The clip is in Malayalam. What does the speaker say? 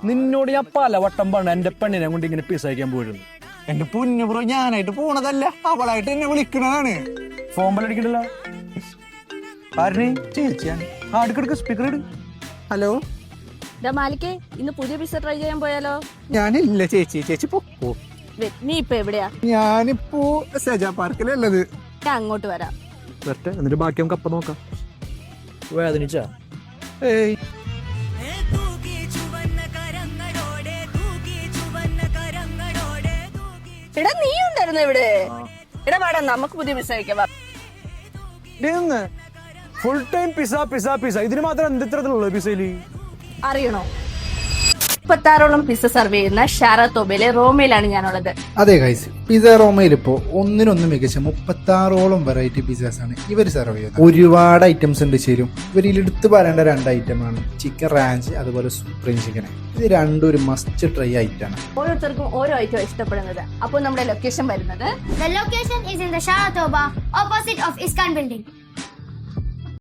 നിന്നോട് ഞാൻ പലവട്ടം പറഞ്ഞു എന്റെ പെണ്ണിനെ കൊണ്ട് ഇങ്ങനെ പിസ അയക്കാൻ പോയിരുന്നു. എന്റെ പൊന്നു ബ്രോ, ഞാനായിട്ട് പോണതല്ല, അവളായിട്ട് എന്നെ വിളിക്കണതാണ്. Phone bell അടിക്കണ്ടല്ലോ. ആരുടെ ചേച്ചിയാണ്. അടുക്കെടുക്ക്, സ്പീക്കർ ഇട്. ഹലോ മാലിക്കേ, ഇന്ന് പുതിയ പിസ്സ ട്രൈ ചെയ്യാൻ പോയാലോ? ഞാനില്ല ചേച്ചി, ചേച്ചി പോ. നീ ഇപ്പൊ എവിടെയാ? ഞാനിപ്പോ സജാ പാർക്കിലുള്ളത്. ഞാൻ അങ്ങോട്ട് വരാം. വരട്ടെ, എന്നിട്ട് ബാക്കി നമുക്ക് അപ്പം നോക്കാം. വേദനിച്ചാ? ഏയ് എടാ, നീ ഉണ്ടായിരുന്നു ഇവിടെ? എടാ വേടാ, നമുക്ക് പുതിയ പിസ്സ കഴിക്കാം. Full time pizza pizza pizza, ഇതിന് മാത്രം എന്ത് ഇത്തരത്തിലുള്ളൂ പിസയില്? അറിയണോ? 36ഓളം പിസ്സ സർവ് ചെയ്യുന്ന ഷാര തോബയിലെ റോമയിലാണ് ഞാനുള്ളത്. അതെ ഗൈസ്, പിസ്സ റോമയിൽ ഇപ്പോൾ ഒന്നിനൊന്ന് മികച്ച 36ഓളം വെറൈറ്റി പിസ്സാസ് ആണ് ഇവർ സെർവ് ചെയ്യുന്നത്. ഒരുപാട് ഐറ്റംസ് ഉണ്ട്. ശരിയും ഇവരിൽ എടുത്തു പറയേണ്ട 2 ഐറ്റമാണ് ചിക്കൻ റാഞ്ച്, അതുപോലെ സുപ്രീം ചിക്കൻ. ഇത് രണ്ടും ഒരു മസ്റ്റ് ട്രൈ ഐറ്റമാണ്. ഓരോരുത്തർക്കും ഓരോ ഐറ്റം ഇഷ്ടപ്പെടുന്നത്. അപ്പോൾ നമ്മുടെ ലൊക്കേഷൻ വരുന്നത് The location is in the Sharatoba, opposite of Iskan building.